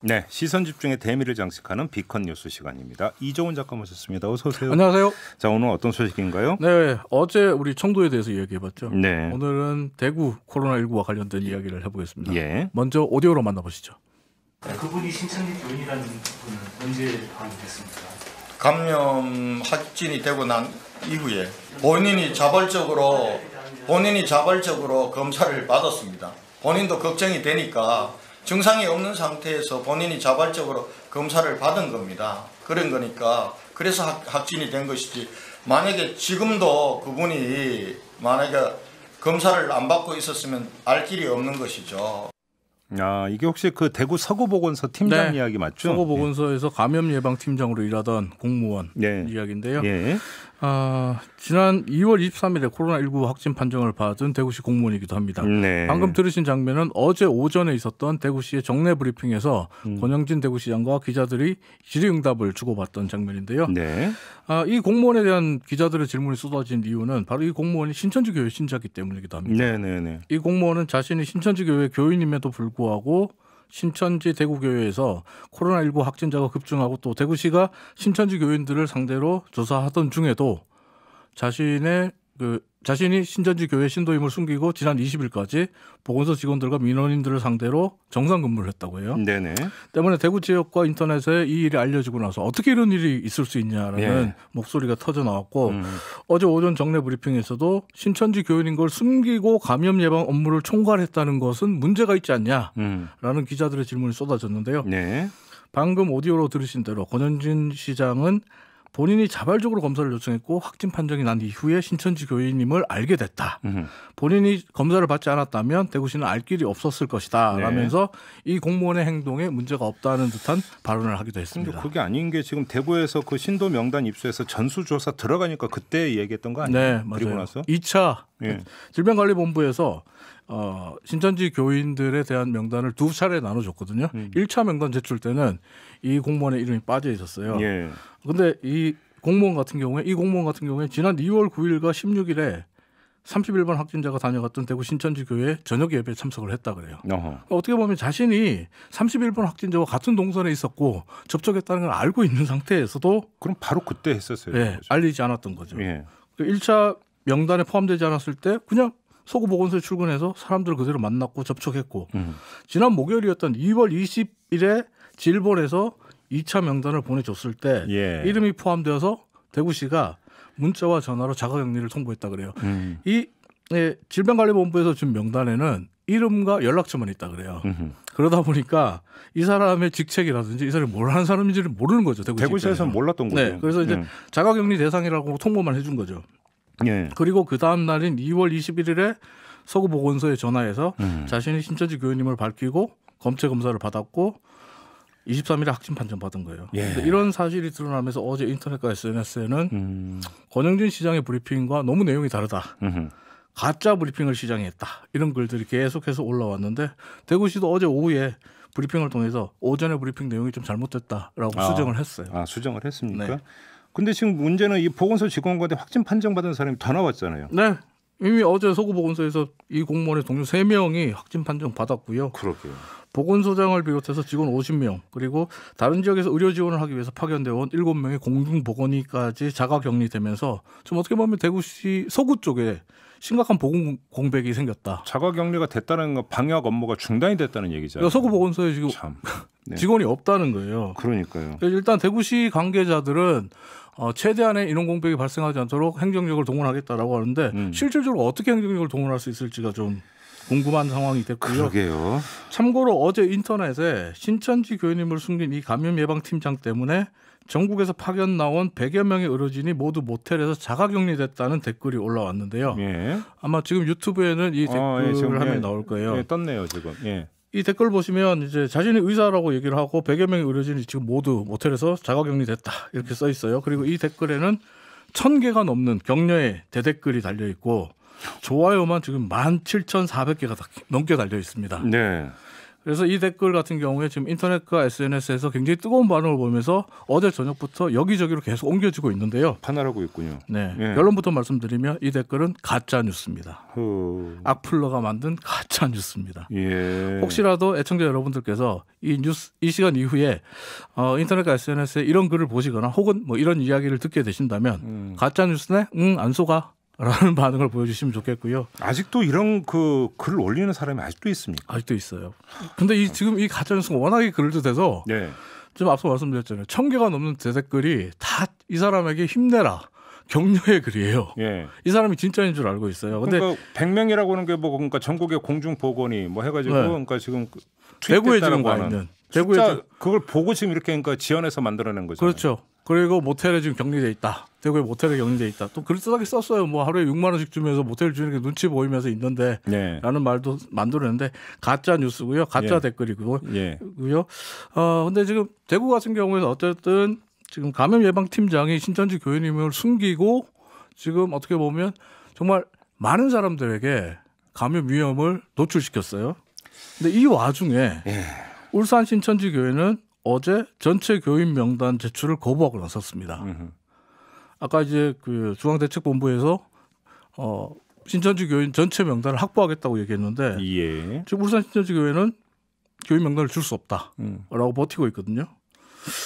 네, 시선 집중의 대미를 장식하는 비컨 뉴스 시간입니다. 이종훈 작가 모셨습니다. 어서 오세요. 안녕하세요. 자, 오늘 어떤 소식인가요? 네, 어제 우리 청도에 대해서 이야기해봤죠. 네. 오늘은 대구 코로나19와 관련된 이야기를 해보겠습니다. 예. 먼저 오디오로 만나보시죠. 네, 그분이 신천지 교인이라는 분은 언제 파악이 됐습니까? 감염 확진이 되고 난 이후에 본인이 자발적으로 검사를 받았습니다. 본인도 걱정이 되니까 증상이 없는 상태에서 본인이 자발적으로 검사를 받은 겁니다. 그런 거니까 그래서 확진이 된 것이지, 만약에 지금도 그분이 만약에 검사를 안 받고 있었으면 알 길이 없는 것이죠. 아, 이게 혹시 그 대구 서구보건소 팀장 네, 이야기 맞죠? 서구보건소에서 감염 예방 팀장으로 일하던 공무원 네. 이야기인데요. 예. 지난 2월 23일에 코로나19 확진 판정을 받은 대구시 공무원이기도 합니다. 네. 방금 들으신 장면은 어제 오전에 있었던 대구시의 정례 브리핑에서 권영진 대구시장과 기자들이 질의응답을 주고받던 장면인데요. 네. 이 공무원에 대한 기자들의 질문이 쏟아진 이유는 바로 이 공무원이 신천지 교회 신자이기 때문이기도 합니다. 네네네. 이 공무원은 자신이 신천지 교회 교인임에도 불구하고 신천지 대구교회에서 코로나19 확진자가 급증하고 또 대구시가 신천지 교인들을 상대로 조사하던 중에도 자신이 신천지 교회 신도임을 숨기고 지난 20일까지 보건소 직원들과 민원인들을 상대로 정상 근무를 했다고 해요. 네네. 때문에 대구 지역과 인터넷에 이 일이 알려지고 나서 어떻게 이런 일이 있을 수 있냐라는 예. 목소리가 터져 나왔고 어제 오전 정례 브리핑에서도 신천지 교인인 걸 숨기고 감염 예방 업무를 총괄했다는 것은 문제가 있지 않냐라는 기자들의 질문이 쏟아졌는데요. 네. 방금 오디오로 들으신 대로 권영진 시장은 본인이 자발적으로 검사를 요청했고 확진 판정이 난 이후에 신천지 교인임을 알게 됐다. 본인이 검사를 받지 않았다면 대구시는 알 길이 없었을 것이다. 네. 라면서 이 공무원의 행동에 문제가 없다는 듯한 발언을 하기도 했습니다. 그게 아닌 게 지금 대구에서 그 신도 명단 입수해서 전수조사 들어가니까 그때 얘기했던 거 아니에요? 네, 맞아요. 그리고 나서 2차 예. 질병관리본부에서 신천지 교인들에 대한 명단을 두 차례 나눠줬거든요. 1차 명단 제출 때는 이 공무원의 이름이 빠져 있었어요. 예. 근데 이 공무원 같은 경우에 지난 2월 9일과 16일에 31번 확진자가 다녀갔던 대구 신천지 교회 저녁 예배에 참석을 했다 그래요. 어떻게 보면 자신이 31번 확진자와 같은 동선에 있었고 접촉했다는 걸 알고 있는 상태에서도 그럼 바로 그때 했었어요. 네, 알리지 않았던 거죠. 예. 1차 명단에 포함되지 않았을 때 그냥 서구보건소에 출근해서 사람들을 그대로 만났고 접촉했고 지난 목요일이었던 2월 20일에 질본에서 2차 명단을 보내줬을 때 예. 이름이 포함되어서 대구시가 문자와 전화로 자가격리를 통보했다 그래요. 이 질병관리본부에서 준 명단에는 이름과 연락처만 있다 그래요. 그러다 보니까 이 사람의 직책이라든지 이 사람이 뭘 하는 사람인지를 모르는 거죠. 대구시에서는 몰랐던 거죠. 네, 그래서 이제 자가격리 대상이라고 통보만 해준 거죠. 예. 그리고 그 다음 날인 2월 21일에 서구보건소에 전화해서 자신이 신천지 교인임을 밝히고 검체 검사를 받았고 23일에 확진 판정 받은 거예요. 예. 이런 사실이 드러나면서 어제 인터넷과 SNS에는 권영진 시장의 브리핑과 너무 내용이 다르다. 가짜 브리핑을 시장이 했다. 이런 글들이 계속해서 올라왔는데 대구시도 어제 오후에 브리핑을 통해서 오전에 브리핑 내용이 좀 잘못됐다라고 수정을 했어요. 수정을 했습니까? 네. 근데 지금 문제는 이 보건소 직원과한테 확진 판정받은 사람이 더 나왔잖아요. 네. 이미 어제 서구보건소에서 이 공무원의 동료 3명이 확진 판정 받았고요. 그러게요. 보건소장을 비롯해서 직원 50명 그리고 다른 지역에서 의료 지원을 하기 위해서 파견되어 온 7명의 공중보건의까지 자가격리되면서 좀 어떻게 보면 대구시 서구 쪽에 심각한 보건 공백이 생겼다. 자가격리가 됐다는 건 방역 업무가 중단이 됐다는 얘기잖아요. 그러니까 서구보건소에 지금 네. 직원이 없다는 거예요. 그러니까요. 일단 대구시 관계자들은 최대한의 인원 공백이 발생하지 않도록 행정력을 동원하겠다라고 하는데 실질적으로 어떻게 행정력을 동원할 수 있을지가 좀 궁금한 상황이 됐고요. 그러게요. 참고로 어제 인터넷에 신천지 교인임을 숨긴 이 감염 예방 팀장 때문에 전국에서 파견 나온 100여 명의 의료진이 모두 모텔에서 자가격리됐다는 댓글이 올라왔는데요. 예. 아마 지금 유튜브에는 이 댓글을 하면 나올 거예요. 예, 떴네요 지금. 예. 이 댓글 보시면 이제 자신이 의사라고 얘기를 하고 100여 명의 의료진이 지금 모두 모텔에서 자가격리됐다 이렇게 써 있어요. 그리고 이 댓글에는 1000개가 넘는 격려의 대댓글이 달려 있고 좋아요만 지금 17,400개가 넘게 달려 있습니다. 네. 그래서 이 댓글 같은 경우에 지금 인터넷과 SNS에서 굉장히 뜨거운 반응을 보이면서 어제 저녁부터 여기저기로 계속 옮겨지고 있는데요. 판단하고 있군요. 네, 예. 결론부터 말씀드리면 이 댓글은 가짜 뉴스입니다. 악플러가 만든 가짜 뉴스입니다. 예. 혹시라도 애청자 여러분들께서 이 시간 이후에 인터넷과 SNS에 이런 글을 보시거나 혹은 뭐 이런 이야기를 듣게 되신다면 가짜 뉴스네, 안 속아. 라는 반응을 보여주시면 좋겠고요. 아직도 이런 그 글을 올리는 사람이 아직도 있습니까? 아직도 있어요. 근데 지금 이 가짜 뉴스가 워낙에 그럴듯해서 네. 지금 앞서 말씀드렸잖아요. 1000개가 넘는 대댓글이 다 이 사람에게 힘내라. 격려의 글이에요. 예. 이 사람이 진짜인 줄 알고 있어요. 근데 그러니까 100명이라고 하는 게 뭐 그러니까 전국의 공중 보건이 뭐 해가지고 네. 그러니까 지금 대구에 지금 투입됐다라고 가 하는 있는 숫자 그걸 보고 지금 이렇게 그러니까 지원해서 만들어낸 거죠. 그렇죠. 그리고 모텔에 지금 격리돼 있다. 대구에 모텔에 격리돼 있다. 또 글쓰하게 썼어요. 뭐 하루에 6만 원씩 주면서 모텔 주는 게 눈치 보이면서 있는데 네. 라는 말도 만들어냈는데 가짜 뉴스고요. 가짜 예. 댓글이고요. 예. 근데 지금 대구 같은 경우에는 어쨌든 지금 감염 예방 팀장이 신천지 교회님을 숨기고 지금 어떻게 보면 정말 많은 사람들에게 감염 위험을 노출시켰어요. 근데 이 와중에 울산 신천지 교회는 어제 전체 교인 명단 제출을 거부하고 나섰습니다. 아까 이제 그 중앙대책본부에서 신천지 교인 전체 명단을 확보하겠다고 얘기했는데 예. 지금 울산 신천지 교회는 교인 명단을 줄 수 없다라고 버티고 있거든요.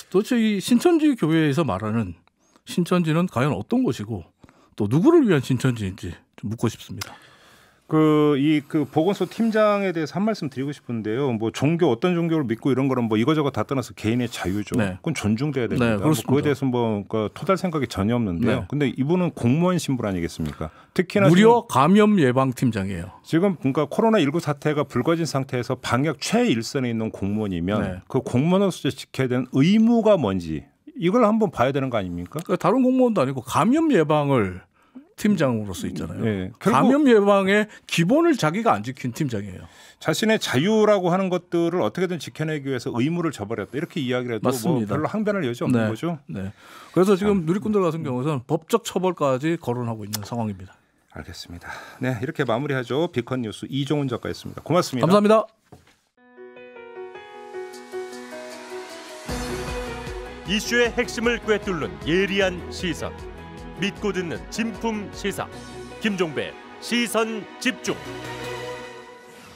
도대체 이 신천지 교회에서 말하는 신천지는 과연 어떤 곳이고 또 누구를 위한 신천지인지 좀 묻고 싶습니다. 그 보건소 팀장에 대해서 한 말씀 드리고 싶은데요. 뭐 종교 어떤 종교를 믿고 이런 거는 뭐 이거저거 다 떠나서 개인의 자유죠. 네. 그건 존중돼야 됩니다. 네, 그렇습니다. 뭐 그거에 대해서 뭐 그러니까 토달 생각이 전혀 없는데요. 네. 근데 이분은 공무원 신분 아니겠습니까? 특히나 무려 감염 예방 팀장이에요. 지금 그러니까 코로나19 사태가 불거진 상태에서 방역 최일선에 있는 공무원이면 네. 그 공무원으로서 지켜야 되는 의무가 뭔지 이걸 한번 봐야 되는 거 아닙니까? 그러니까 다른 공무원도 아니고 감염 예방을 팀장으로서 있잖아요. 네, 결국 감염 예방의 기본을 자기가 안 지킨 팀장이에요. 자신의 자유라고 하는 것들을 어떻게든 지켜내기 위해서 의무를 저버렸다 이렇게 이야기를 해도 뭐 맞습니다. 별로 항변할 여지 없는 네. 거죠. 네. 그래서 지금 누리꾼들 같은 경우는 법적 처벌까지 거론하고 있는 상황입니다. 알겠습니다. 네, 이렇게 마무리하죠. 비컨 뉴스 이종훈 작가였습니다. 고맙습니다. 감사합니다. 이슈의 핵심을 꿰뚫는 예리한 시선, 믿고 듣는 진품 시사 김종배 시선 집중.